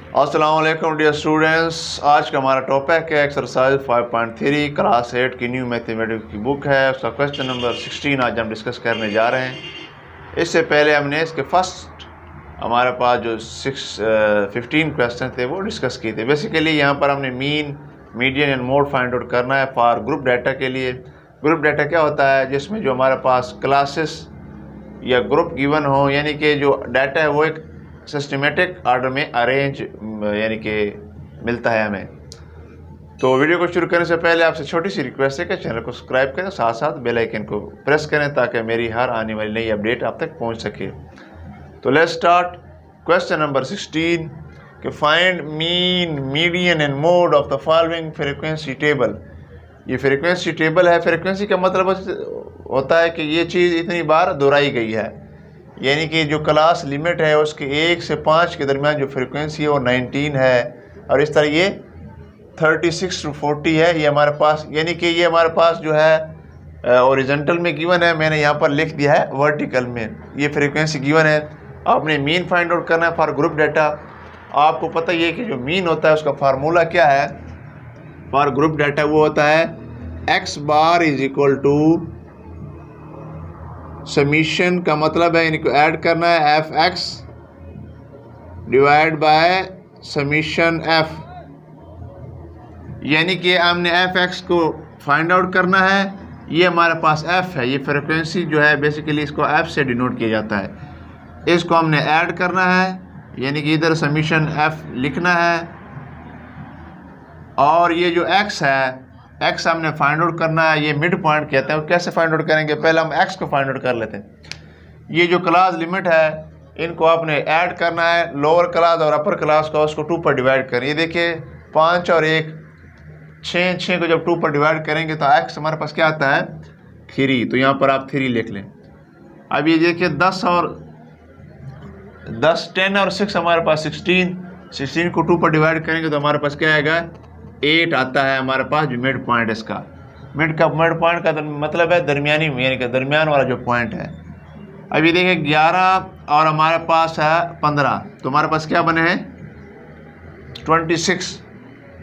अस्सलाम वालेकुम dear students. आज का हमारा टॉपिक है एक्सरसाइज 5.3 क्लास 8 की न्यू मैथमेटिक्स की बुक है। उसका क्वेश्चन नंबर 16 आज हम डिस्कस करने जा रहे हैं। इससे पहले हमने इसके फर्स्ट हमारे पास जो 15 क्वेश्चन थे वो डिस्कस किए थे। बेसिकली यहाँ पर हमने mean, median and mode find out करना है फॉर ग्रुप डाटा के लिए। ग्रुप डाटा क्या होता है? जिसमें जो हमारे पास क्लासेस या ग्रुप गिवन हो, यानी कि जो डाटा है वो एक सिस्टमेटिक ऑर्डर में अरेंज यानी कि मिलता है हमें। तो वीडियो को शुरू करने से पहले आपसे छोटी सी रिक्वेस्ट है कि चैनल को सब्सक्राइब करें, साथ साथ बेल आइकन को प्रेस करें ताकि मेरी हर आने वाली नई अपडेट आप तक पहुंच सके। तो लेट्स स्टार्ट। क्वेश्चन नंबर 16 कि find mean, median and mode of the following frequency table. ये फ्रीक्वेंसी टेबल है। फ्रीक्वेंसी का मतलब होता है कि ये चीज़ इतनी बार दोहराई गई है, यानी कि जो क्लास लिमिट है उसके 1 से 5 के दरमियान जो फ्रीक्वेंसी है वो 19 है, और इस तरह ये 36 to 40 है। ये हमारे पास, यानी कि ये हमारे पास जो है ओरिजेंटल में गिवन है, मैंने यहाँ पर लिख दिया है वर्टिकल में। ये फ्रीक्वेंसी गिवन है। आपने मीन फाइंड आउट करना है फॉर ग्रुप डाटा। आपको पता ही है कि जो मीन होता है उसका फार्मूला क्या है फॉर ग्रुप डाटा? वो होता है x bar is equal to summation का मतलब है इनको ऐड करना है F X divide by summation F, यानी कि हमने एफ एक्स को फाइंड आउट करना है। ये हमारे पास एफ है, ये फ्रीक्वेंसी जो है बेसिकली इसको एफ से डिनोट किया जाता है। इसको हमने ऐड करना है, यानी कि इधर समीशन एफ लिखना है, और ये जो एक्स है, एक्स हमने फाइंड आउट करना है। ये मिड पॉइंट कहते हैं। कैसे फाइंड आउट करेंगे? पहले हम एक्स को फाइंड आउट कर लेते हैं। ये जो क्लास लिमिट है इनको आपने ऐड करना है, लोअर क्लास और अपर क्लास का, उसको 2 पर डिवाइड करें। ये देखिए 5 और 1 6 को जब 2 पर डिवाइड करेंगे तो एक्स हमारे पास क्या आता है? 3। तो यहाँ पर आप 3 लिख लें। अब ये देखिए 10 और 6 हमारे पास 16 को 2 पर डिवाइड करेंगे तो हमारे पास क्या आएगा? 8 आता है हमारे पास, जो मिड पॉइंट इसका। मिड पॉइंट का मतलब है दरमियानी, यानी कि दरमियान वाला जो पॉइंट है। अब ये देखिए 11 और हमारे पास है 15, तो हमारे पास क्या बने हैं? 26।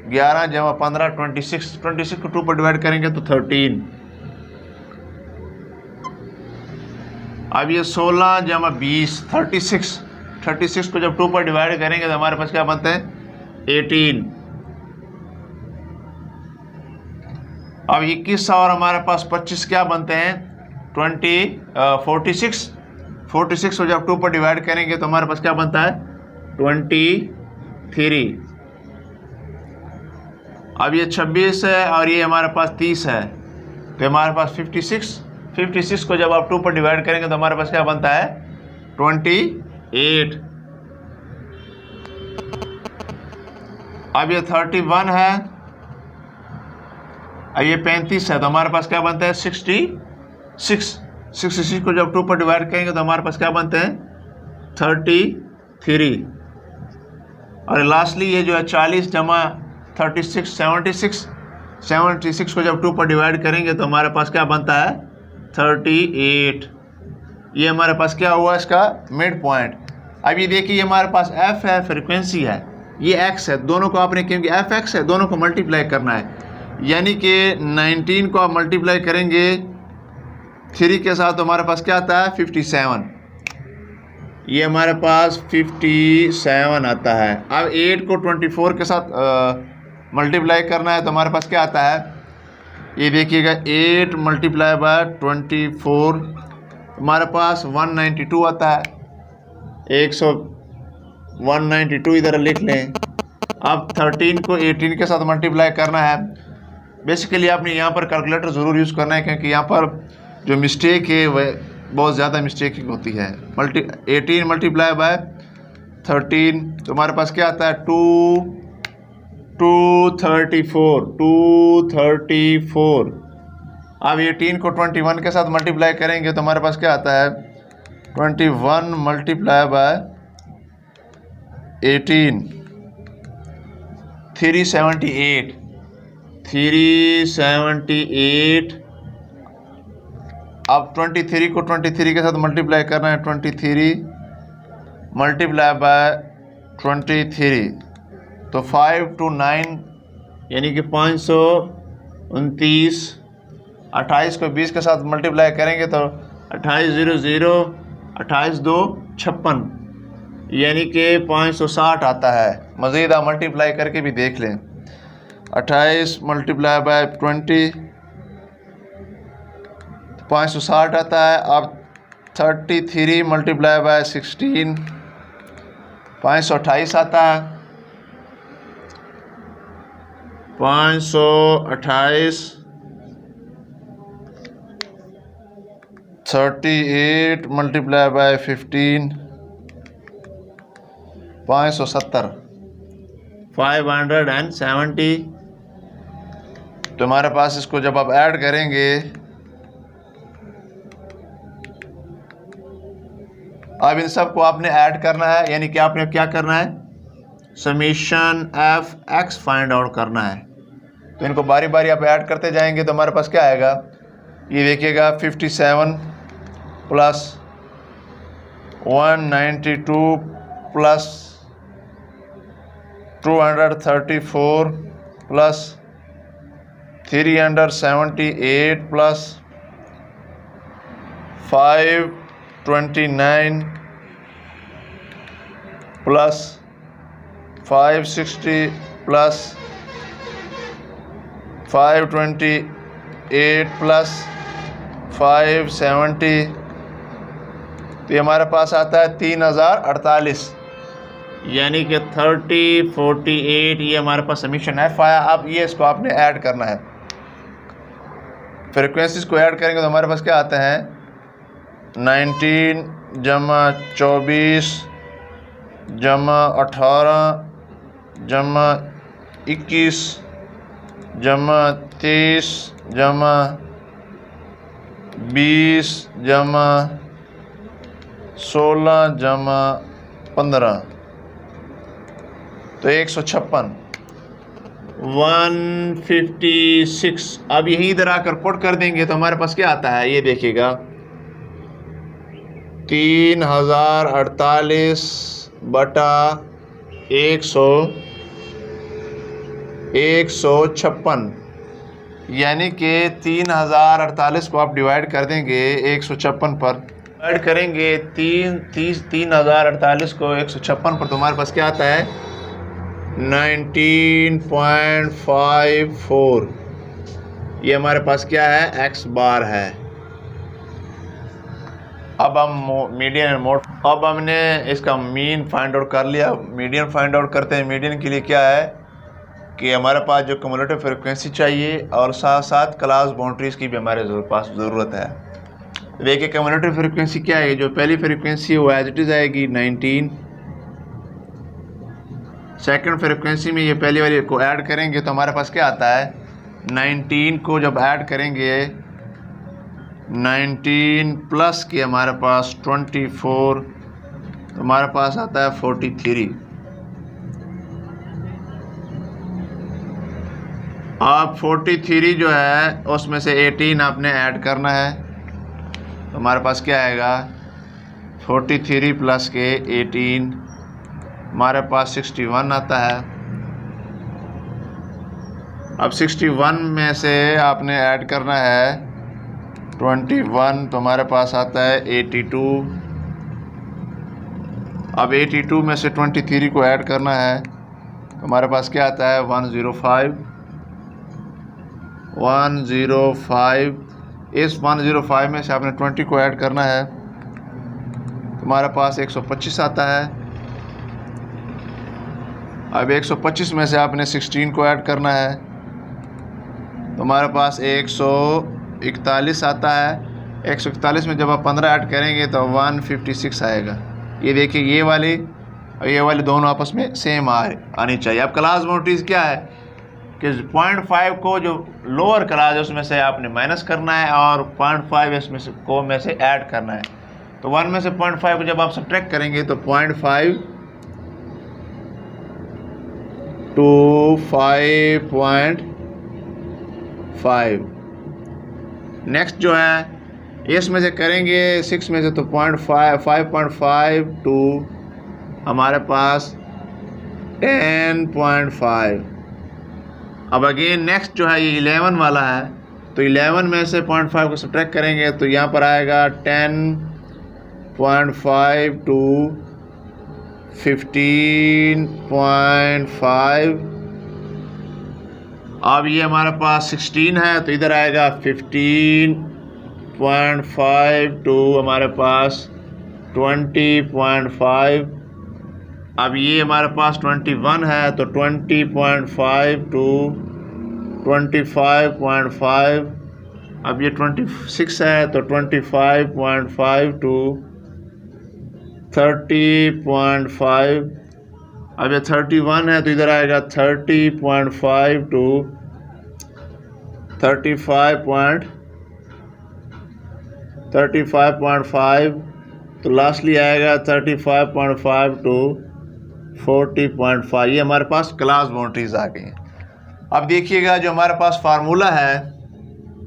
11 जमा 15 26 को 2 पर डिवाइड करेंगे तो 13। अब ये 16 जमा 20 36 को जब 2 पर डिवाइड करेंगे तो हमारे पास क्या बनता है? 18। अब 21 और हमारे पास 25 क्या बनते हैं? 46 को जब 2 पर डिवाइड करेंगे तो हमारे पास क्या बनता है? 23। अब ये 26 है और ये हमारे पास 30 है, तो हमारे पास 56 को जब आप 2 पर डिवाइड करेंगे तो हमारे पास क्या बनता है? 28। अब ये 31 है, ये 35 है, तो हमारे पास क्या बनता है? 66 को जब 2 पर डिवाइड करेंगे तो हमारे पास क्या बनते हैं? 33। और लास्टली ये जो है 40 जमा 36 76 को जब 2 पर डिवाइड करेंगे तो हमारे पास क्या बनता है? 38। ये हमारे पास क्या हुआ? इसका मिड पॉइंट। अब ये देखिए हमारे पास एफ है, फ्रीक्वेंसी है, ये एक्स है। दोनों को आपने, क्योंकि एफ एक्स है, दोनों को मल्टीप्लाई करना है, यानी कि 19 को आप मल्टीप्लाई करेंगे 3 के साथ तो हमारे पास क्या आता है? 57। ये हमारे पास 57 आता है। अब 8 को 24 के साथ मल्टीप्लाई करना है तो हमारे पास क्या आता है? ये देखिएगा 8 मल्टीप्लाई बाय 24 हमारे पास 192 आता है। 192 इधर लिख लें। अब 13 को 18 के साथ मल्टीप्लाई करना है। बेसिकली आपने यहाँ पर कैलकुलेटर ज़रूर यूज़ करना है, क्योंकि यहाँ पर जो मिस्टेक है वह बहुत ज़्यादा मिस्टेकिंग होती है। 18 मल्टीप्लाई बाय 13 तो हमारे पास क्या आता है? 234। अब 18 को 21 के साथ मल्टीप्लाई करेंगे तो हमारे पास क्या आता है? 21 मल्टीप्लाई बाय 18 378। अब 23 को 23 के साथ मल्टीप्लाई करना है। 23 मल्टीप्लाई बाय 23 तो 5 to 9 यानी कि 529। 28 को 20 के साथ मल्टीप्लाई करेंगे तो 2800 28 2 56 यानी कि 560 आता है। मज़ीद आप मल्टीप्लाई करके भी देख लें। 28 मल्टीप्लाई बाय 20 560 आता है। अब 33 मल्टीप्लाई बाय 16 528 आता है। 528 38 मल्टीप्लाई बाय 15 570 570। तो हमारे पास इसको जब आप ऐड करेंगे, अब इन सब को आपने ऐड करना है, यानी कि आपने क्या करना है, summation F x find out करना है। तो इनको बारी बारी आप ऐड करते जाएंगे तो हमारे पास क्या आएगा, ये देखिएगा 57 plus 192 plus 234 plus 378 plus 529 plus 560 plus 528 plus 570। तो ये हमारे पास आता है 3048, यानी कि 3048। ये हमारे पास समीशन एफ आया। अब ये इसको आपने ऐड करना है, फ्रिक्वेंसीज को ऐड करेंगे तो हमारे पास क्या आता है, 19 जमा 24 जमा 18 जमा 21 जमा 30 जमा 20 जमा 16 जमा 15, तो 156 156। अब यहीं इधर आकर पुट कर देंगे तो हमारे पास क्या आता है, ये देखिएगा 3048 बटा 156, यानी कि 3048 को आप डिवाइड कर देंगे 156 पर, डिवाइड करेंगे 3048 को 156 पर, तो हमारे पास क्या आता है 19.54। ये हमारे पास क्या है, एक्स बार है। अब हम मीडियन एंड मोड, अब हमने इसका मीन फाइंड आउट कर लिया। मीडियन फाइंड आउट करते हैं। मीडियन के लिए क्या है कि हमारे पास जो क्यूमुलेटिव फ्रिक्वेंसी चाहिए और साथ साथ क्लास बाउंड्रीज की भी हमारे पास ज़रूरत है। देखिए क्यूमुलेटिव फ्रिक्वेंसी क्या है, जो पहली फ्रिक्वेंसी है वो एज इट इज़ आएगी 19। सेकंड फ्रिक्वेंसी में ये पहली वाली को ऐड करेंगे तो हमारे पास क्या आता है, 19 को जब ऐड करेंगे 19 प्लस के हमारे पास 24, तो हमारे पास आता है 43। अब 43 जो है उसमें से 18 आपने ऐड करना है, तो हमारे पास क्या आएगा, 43 प्लस के 18 हमारे पास 61 आता है। अब 61 में से आपने ऐड करना है 21, तो हमारे पास आता है 82। अब 82 में से 23 को ऐड करना है तो हमारे पास क्या आता है 105। इस 105 में से आपने 20 को ऐड करना है तो हमारे पास 125 आता है। अब 125 में से आपने 16 को ऐड करना है तो हमारे पास 141 आता है। 141 में जब आप 15 ऐड करेंगे तो 156 आएगा। ये देखिए ये वाली और ये वाली दोनों आपस में सेम आनी चाहिए। अब क्लास बाउंड्रीज क्या है कि 0.5 को जो लोअर क्लास है उसमें से आपने माइनस करना है और 0.5 इसमें से को में से ऐड करना है। तो 1 में से 0.5 को जब आप सब्ट्रैक्ट करेंगे तो 0.5 to 5.5। नेक्स्ट जो है इसमें से करेंगे 6 में से तो 5.5 टू हमारे पास 10.5। अब अगेन नेक्स्ट जो है ये 11 वाला है, तो 11 में से 0.5 को सब्ट्रैक्ट करेंगे तो यहाँ पर आएगा 10.5 टू 15.5। अब ये हमारे पास 16 है तो इधर आएगा 15.5 टू हमारे पास 20.5। अब ये हमारे पास 21 है तो 20.5 टू 25.5। अब ये 26 है तो 25.5 टू 30.5। अब ये 31 है तो इधर आएगा 30.5 टू 35.5। तो लास्टली आएगा 35.5 टू 40.5। ये हमारे पास क्लास बाउंड्रीज आ गई हैं। अब देखिएगा जो हमारे पास फार्मूला है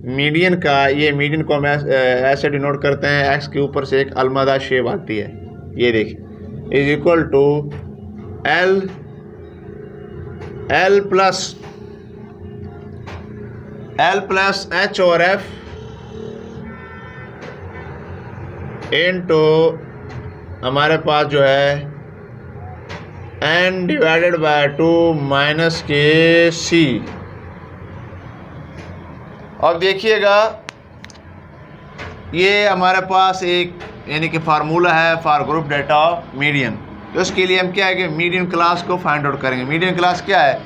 मीडियन का, ये मीडियन को हम ऐसे डिनोट करते हैं, एक्स के ऊपर से एक अलमदा शेप आती है, ये देखिए, is equal to L plus H और एफ इनटू हमारे पास जो है एन डिवाइडेड बाय 2 माइनस के सी। अब देखिएगा ये हमारे पास एक यानी कि फार्मूला है for group data of median. तो उसके लिए हम क्या है कि मीडियन क्लास को फाइंड आउट करेंगे। मीडियन क्लास क्या है,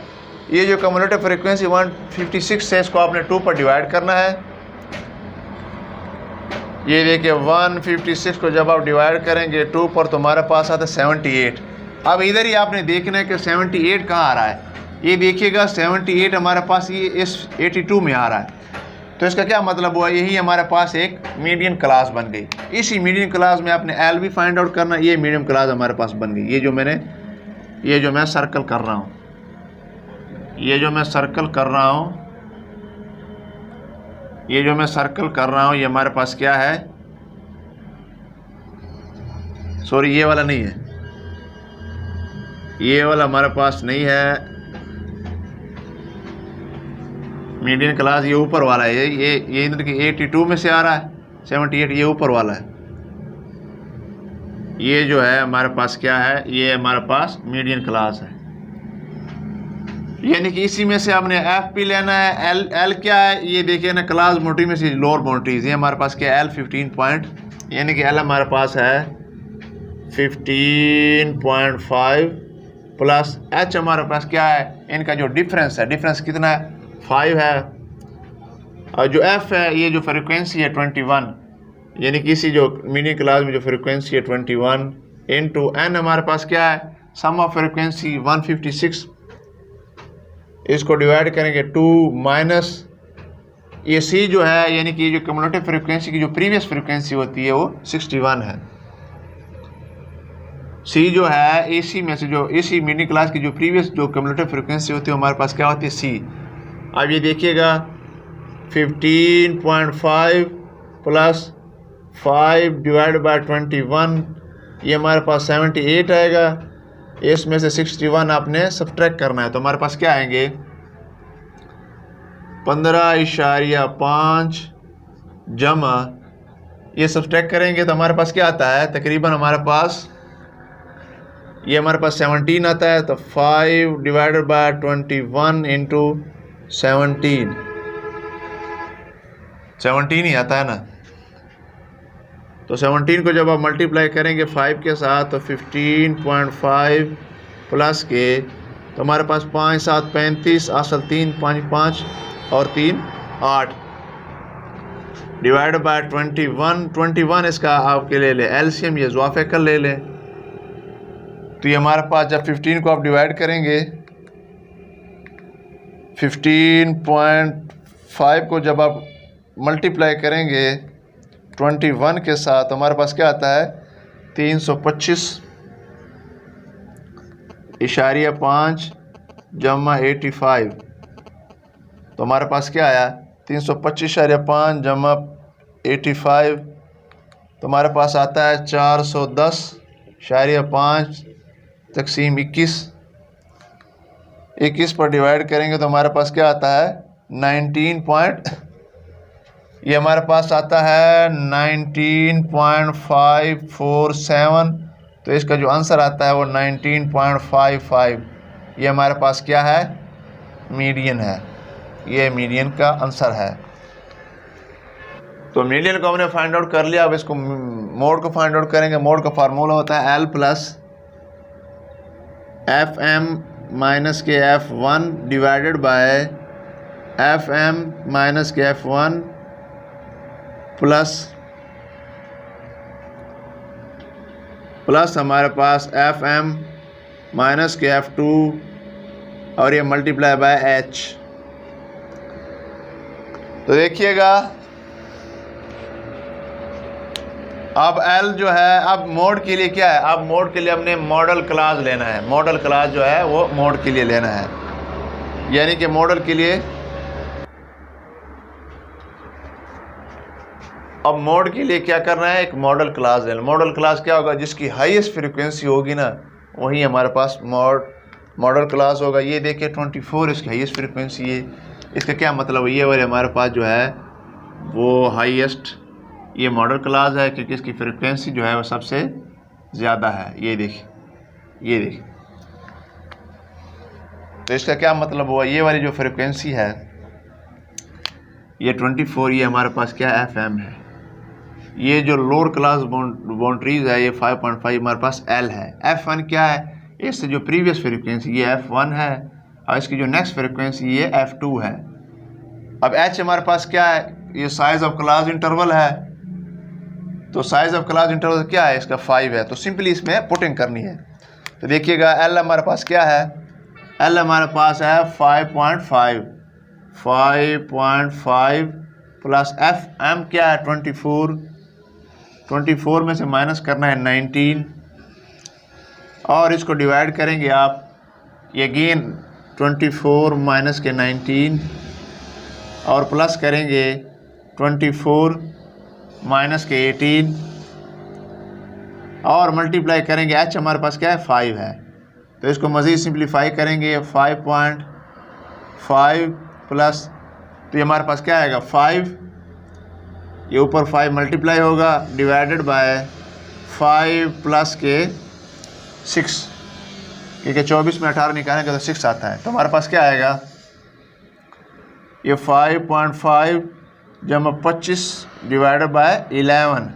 ये जो कम्युलेटिव फ्रीक्वेंसी 156 है इसको आपने 2 पर डिवाइड करना है। ये देखिए 156 को जब आप डिवाइड करेंगे 2 पर तो हमारे पास आता है 78। अब इधर ही आपने देखना है कि 78 कहाँ आ रहा है। ये देखिएगा 78 हमारे पास ये इस 82 में आ रहा है, तो इसका क्या मतलब हुआ, यही हमारे पास एक मीडियन क्लास बन गई। इसी मीडियन क्लास में आपने एल भी फाइंड आउट करना, ये मीडियन क्लास हमारे पास बन गई। ये जो मैं सर्कल कर रहा हूँ, ये जो मैं सर्कल कर रहा हूँ, ये हमारे पास क्या है, सॉरी ये वाला नहीं है, ये वाला हमारे पास नहीं है मीडियन क्लास, ये ऊपर वाला है। ये इधर की 82 में से आ रहा है 78, ये ऊपर वाला है। ये जो है हमारे पास क्या है, ये हमारे पास मीडियन क्लास है, यानी कि इसी में से आपने एफ पी लेना है। एल क्या है, ये देखिए ना, क्लास बाउंड्री में से लोअर बाउंड्रीज, ये हमारे पास क्या है, एल 15 पॉइंट, यानी कि एल हमारे पास है 15.5 प्लस एच हमारे पास क्या है, इनका जो डिफरेंस है, डिफरेंस कितना है, 5 है। और जो एफ है, ये जो फ्रिक्वेंसी है 21, यानी कि इसी जो मीडियन क्लास में जो फ्रिक्वेंसी है 21 इनटू एन हमारे पास क्या है, सम ऑफ फ्रिक्वेंसी 156, इसको डिवाइड करेंगे 2 माइनस ये सी जो है, यानी कि जो कम्युलेटिव फ्रिक्वेंसी की जो प्रीवियस फ्रिक्वेंसी होती है वो 61 है। सी जो है एसी में से, जो एसी मीडियन क्लास की जो प्रीवियस जो कम्युलेटिव फ्रिक्वेंसी होती है हमारे पास क्या होती है, सी। अब ये देखिएगा 15.5 प्लस 5 डिवाइड बाय 21, ये हमारे पास 78 आएगा। इसमें से 61 आपने सब्ट्रैक्ट करना है, तो हमारे पास क्या आएंगे, 15.5 जमा, ये सब्ट्रैक्ट करेंगे तो हमारे पास क्या आता है, तकरीबन हमारे पास ये हमारे पास 17 आता है। तो 5 डिवाइडेड बाय 21 इंटू 17 ही आता है ना। तो 17 को जब आप मल्टीप्लाई करेंगे 5 के साथ तो 15.5 प्लस के, तो हमारे पास 5 7 35, असल 3 5 5 और 3 8 डिवाइड बाय 21 इसका आपके ले ले एलसीएम, ये ज़ुआफ़े कर ले लें। तो ये हमारे पास जब 15 को आप डिवाइड करेंगे 15.5 को जब आप मल्टीप्लाई करेंगे 21 के साथ, हमारे पास क्या आता है, 325.5 जमा 85। तो हमारे पास क्या आया, 325.5 जमा 85, तो हमारे पास आता है 410.5 तकसीम 21। 21 पर डिवाइड करेंगे तो हमारे पास क्या आता है 19 ये हमारे पास आता है 19.547। तो इसका जो आंसर आता है वो 19.55। ये हमारे पास क्या है मीडियन है, ये मीडियन का आंसर है। तो मीडियन को हमने फाइंड आउट कर लिया। अब इसको मोड को फाइंड आउट करेंगे। मोड का फार्मूला होता है L plus F M minus के F1 divided by FM minus के F1 प्लस हमारे पास FM माइनस के F2 और ये मल्टीप्लाई बाय H। तो देखिएगा अब L जो है, अब मोड के लिए क्या है, अब मोड के लिए हमने मॉडल क्लास लेना है। मॉडल क्लास जो है वो मोड के लिए लेना है, यानी कि मॉडल के लिए अब मोड के लिए क्या करना है, एक मॉडल क्लास लेना। मॉडल क्लास क्या होगा, जिसकी हाईएस्ट फ्रीक्वेंसी होगी ना वही हमारे पास मॉडल क्लास होगा। ये देखिए 24 इसकी हाईएस्ट फ्रीक्वेंसी है। इसका क्या मतलब है, ये वाले हमारे पास जो है वो हाईएस्ट ये मॉडल क्लास है क्योंकि इसकी फ्रीक्वेंसी जो है वो सबसे ज़्यादा है। ये देखिए, ये देखिए, तो इसका क्या मतलब हुआ, ये वाली जो फ्रीक्वेंसी है ये 24, ये हमारे पास क्या FM है। ये जो लोअर क्लास बाउंड्रीज है ये 5.5 हमारे पास L है। F1 क्या है, इससे जो प्रीवियस फ्रीक्वेंसी ये F1 है और इसकी जो नेक्स्ट फ्रीक्वेंसी ये F2 है। अब H हमारे पास क्या है, ये साइज ऑफ क्लास इंटरवल है। तो साइज ऑफ क्लास इंटरवल क्या है, इसका 5 है। तो सिंपली इसमें पुटिंग करनी है। तो देखिएगा L हमारे पास क्या है, L हमारे पास है 5.5 प्लस FM क्या है 24 में से माइनस करना है 19 और इसको डिवाइड करेंगे आप, ये अगेन 24 माइनस के 19 और प्लस करेंगे 24 माइनस के 18 और मल्टीप्लाई करेंगे। H हमारे पास क्या है 5 है। तो इसको मज़ीद सिंप्लीफाई करेंगे 5.5 प्लस, तो ये हमारे पास क्या आएगा 5, ये ऊपर 5 मल्टीप्लाई होगा डिवाइडेड बाय 5 प्लस के 6, क्योंकि 24 में 18 निकालेंगे तो 6 आता है। तो हमारे पास क्या आएगा, ये 5.5 जमा 25 डिवाइडेड बाय 11।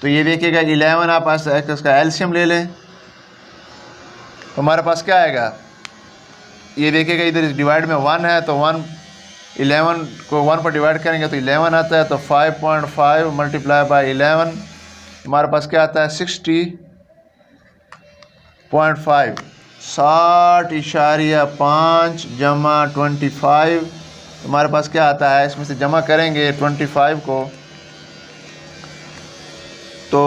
तो ये देखिएगा 11 आप इसका एलसीएम ले लें तो हमारे पास क्या आएगा, ये देखिएगा इधर डिवाइड में 1 है तो 11 को 1 पर डिवाइड करेंगे तो 11 आता है। तो 5.5 मल्टीप्लाई बाय 11 हमारे पास क्या आता है 60.5, 60.5 जमा 25 हमारे पास क्या आता है, इसमें से जमा करेंगे 25 को तो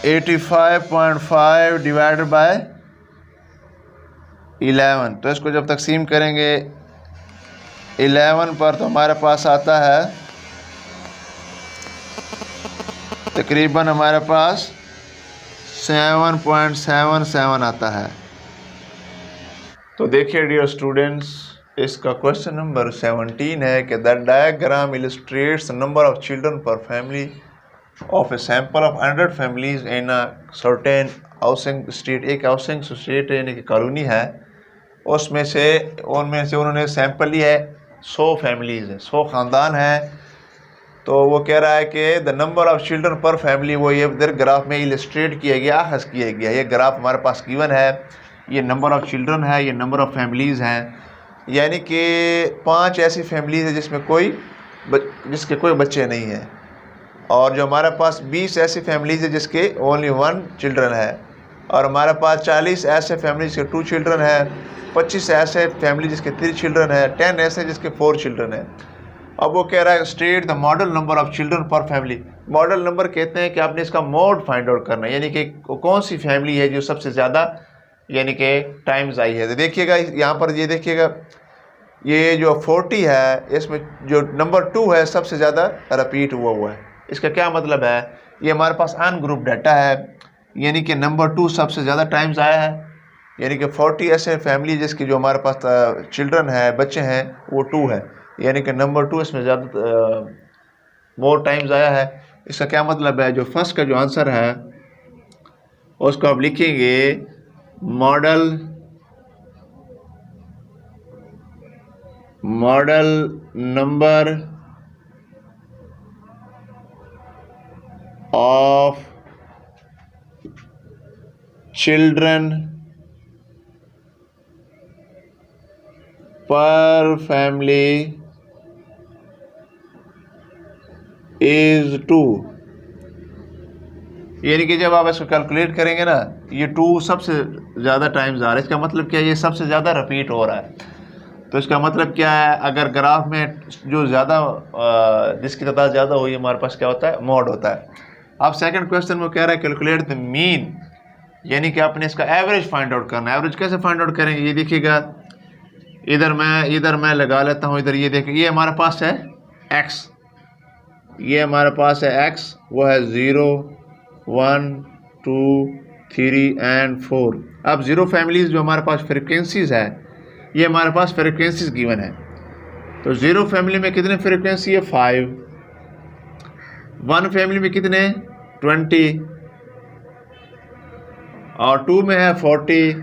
85.5 डिवाइडेड बाय 11। तो इसको जब तकसीम करेंगे 11 पर तो हमारे पास आता है तकरीबन हमारे पास 7.77 आता है। तो देखिए डियर स्टूडेंट्स, इसका क्वेश्चन नंबर 17 है कि the diagram illustrates number of children per family of a sample of 100 families in a certain housing state. एक हाउसिंग स्टेट यानी कि कॉलोनी है, उनमें से उन्होंने सैंपल लिया है 100 फैमिलीज है, 100 ख़ानदान है। तो वो कह रहा है कि the number of children per family, वो ये इधर ग्राफ में इलस्ट्रेट किया गया, अखज़ किया गया। ये ग्राफ हमारे पास गिवन है, ये नंबर ऑफ चिल्ड्रन है, ये नंबर ऑफ फैमिलीज़ हैं, यानी कि 5 ऐसी फैमिलीज़ है जिसके कोई बच्चे नहीं हैं, और जो हमारे पास 20 ऐसी फैमिलीज़ है जिसके ओनली 1 चिल्ड्रन है, और हमारे पास 40 ऐसे फैमिली जिसके 2 चिल्ड्रन है, 25 ऐसे फैमिली जिसके 3 चिल्ड्रन है, 10 ऐसे जिसके 4 चिल्ड्रन है। अब वो कह रहा है state the model number of children per family. Model number कहते हैं कि आपने इसका मोड फाइंड आउट करना है, यानी कि कौन सी फैमिली है जो सबसे ज़्यादा यानी कि टाइम्स आई है। तो देखिएगा यहाँ पर, ये देखिएगा ये जो 40 है इसमें जो नंबर 2 है सबसे ज़्यादा रिपीट हुआ है। इसका क्या मतलब है, ये हमारे पास अनग्रुप डाटा है, यानी कि नंबर 2 सबसे ज़्यादा टाइम्स आया है, यानी कि 40 ऐसे फैमिली जिसकी जो हमारे पास चिल्ड्रन है, बच्चे हैं, वो 2 है, यानी कि नंबर 2 इसमें ज़्यादा मोर टाइम्स आया है। इसका क्या मतलब है, जो फर्स्ट का जो आंसर है उसको आप लिखेंगे model number of children per family is 2, यानी कि जब आप इसको कैलकुलेट करेंगे ना, ये 2 सबसे ज़्यादा टाइम्स आ रहा है। इसका मतलब क्या है, ये सबसे ज़्यादा रिपीट हो रहा है। तो इसका मतलब क्या है, अगर ग्राफ में जो ज़्यादा जिसकी तादाद ज़्यादा हुई हमारे पास क्या होता है, मॉड होता है। अब सेकंड क्वेश्चन में कह रहा है कैलकुलेट द मीन, यानी कि आपने इसका एवरेज फाइंड आउट करना है। एवरेज कैसे फाइंड आउट करेंगे, ये देखिएगा, इधर मैं लगा लेता हूँ, इधर ये देखिए, ये हमारे पास है x, ये हमारे पास है x, वो है 0 1 2 3 एंड 4। अब 0 फैमिलीज जो हमारे पास फ्रिक्वेंसीज है, ये हमारे पास फ्रिक्वेंसीज गिवन है। तो 0 फैमिली में कितने फ्रिक्वेंसी है, 5, 1 फैमिली में कितने, 20, और 2 में है 40,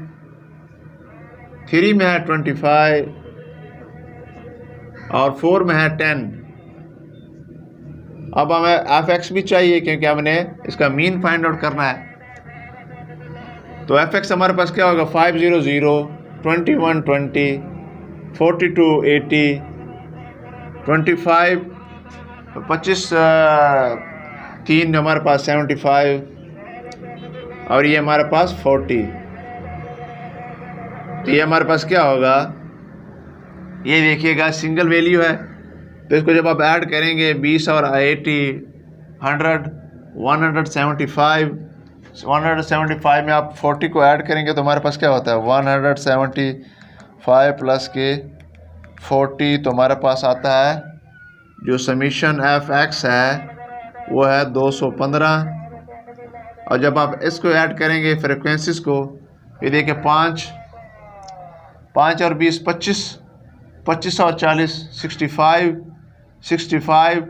3 में है 25, और 4 में है 10। अब हमें f(x) भी चाहिए क्योंकि हमने इसका मीन फाइंड आउट करना है। तो f(x) हमारे पास क्या होगा, 5 0 0, 21 20, 42 80, 25 25 3 हमारे पास 75, और ये हमारे पास 40। तो ये हमारे पास क्या होगा, ये देखिएगा सिंगल वैल्यू है। तो इसको जब आप ऐड करेंगे 20 और 80 100 175 में आप 40 को ऐड करेंगे तो हमारे पास क्या होता है, 175 प्लस के 40, तो हमारे पास आता है जो समीशन f(x) है वो है 215। और जब आप इसको ऐड करेंगे फ्रिक्वेंसीज को, ये देखिए 5 और 20 25, 25 और 40 65,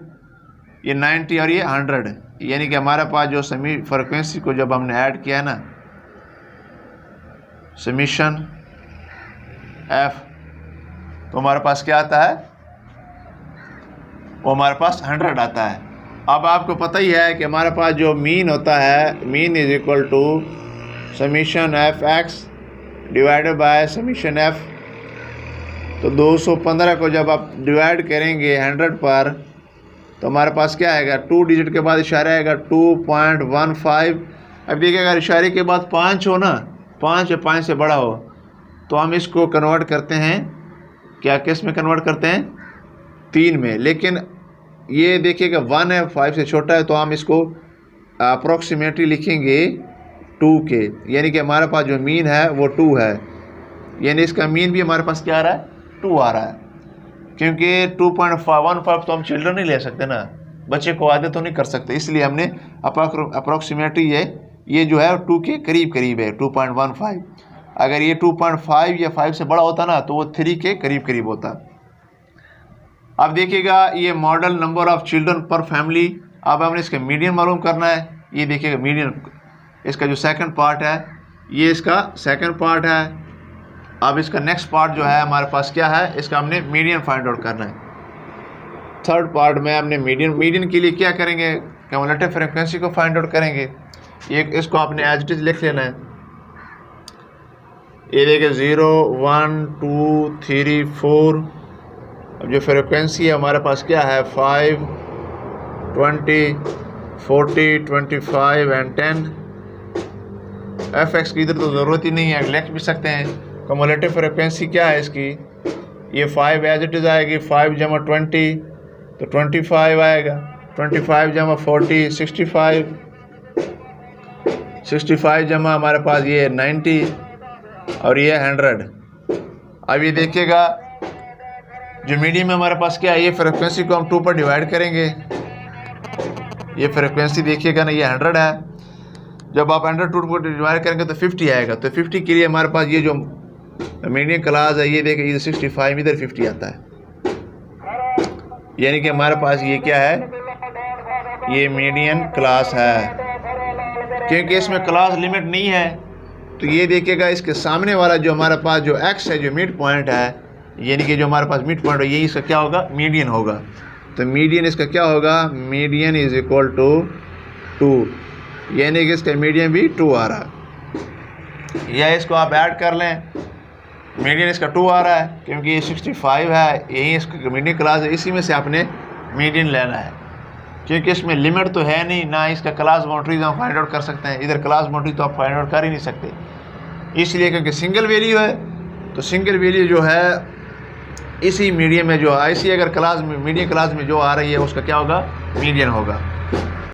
ये 90 और ये 100, यानी कि हमारे पास जो फ्रिक्वेंसी को जब हमने ऐड किया ना, समीशन f, तो हमारे पास क्या आता है, वो हमारे पास 100 आता है। अब आपको पता ही है कि हमारे पास जो मीन होता है, mean is equal to summation f(x) divided by summation f। तो 215 को जब आप डिवाइड करेंगे 100 पर, तो हमारे पास क्या आएगा, 2 डिजिट के बाद इशारा आएगा 2.15। अब देखिए अगर इशारे के बाद 5 हो ना, 5 या 5 से बड़ा हो, तो हम इसको कन्वर्ट करते हैं, क्या किस में कन्वर्ट करते हैं, 3 में। लेकिन ये देखिएगा 1 है, 5 से छोटा है, तो हम इसको अप्रोक्सीमेटली लिखेंगे 2 के, यानी कि हमारे पास जो मीन है वो 2 है, यानी इसका मीन भी हमारे पास क्या आ रहा है, 2 आ रहा है। क्योंकि 2.15 तो हम चिल्ड्रन नहीं ले सकते ना, बच्चे को आदत तो नहीं कर सकते, इसलिए हमने अप्रोक्सीमेटली ये जो है 2 के करीब है, 2.15। अगर ये 2.5 या 5 से बड़ा होता ना, तो वो 3 के करीब होता। अब देखिएगा ये model number of children per family. अब हमने इसका मीडियन मालूम करना है। ये देखिएगा मीडियन, इसका जो सेकंड पार्ट है, ये इसका सेकंड पार्ट है। अब इसका नेक्स्ट पार्ट जो है हमारे पास क्या है, इसका हमने मीडियन फाइंड आउट करना है। थर्ड पार्ट में हमने मीडियन के लिए क्या करेंगे, क्यूमुलेटिव फ्रीक्वेंसी को फाइंड आउट करेंगे। ये इसको आपने एज इट इज लिख लेना है। ये देखिए 0 1 2 3 4। अब जो फ्रीक्वेंसी है हमारे पास क्या है, 5 20 40 25 एंड 10। f(x) की इधर तो ज़रूरत ही नहीं है, लिख भी सकते हैं। क्यूमुलेटिव फ्रीक्वेंसी क्या है इसकी, ये 5 एज इट इज़ आएगी, 5 जमा 20 तो 25 आएगा, 25 जमा 40 65 जमा हमारे पास ये 90 और ये 100। अब ये देखिएगा जो मीडियम में हमारे पास क्या है, ये फ्रिक्वेंसी को हम 2 पर डिवाइड करेंगे। ये फ्रिक्वेंसी देखिएगा ना, ये 100 है। जब आप अंडर रूट को डिवाइड करेंगे तो 50 आएगा। तो 50 के लिए हमारे पास ये जो मीडियन क्लास है ये देखिए, इधर 65 इधर 50 आता है, यानी कि हमारे पास ये क्या है, ये मीडियन क्लास है। क्योंकि इसमें क्लास लिमिट नहीं है तो ये देखिएगा इसके सामने वाला जो हमारे पास जो एक्स है, जो मिड पॉइंट है, यानी कि जो हमारे पास मिड पॉइंट है, यही इसका क्या होगा, मीडियन होगा। तो मीडियन इसका क्या होगा, मीडियन इज इक्वल टू 2, यानी कि इसका मीडियन भी 2 आ रहा है। या इसको आप ऐड कर लें, मीडियन इसका 2 आ रहा है क्योंकि ये 65 है, यही इसका मीडियन क्लास है, इसी में से आपने मीडियन लेना है। क्योंकि इसमें लिमिट तो है नहीं, ना इसका क्लास बाउंड्रीज हम फाइंड आउट कर सकते हैं, इधर क्लास बाउंड्री तो आप फाइंड आउट कर ही नहीं सकते, इसलिए क्योंकि सिंगल वैल्यू है। तो सिंगल वैल्यू जो है इसी मीडियन में जो इसी अगर क्लास में मीडियन क्लास में जो आ रही है उसका क्या होगा, मीडियन होगा।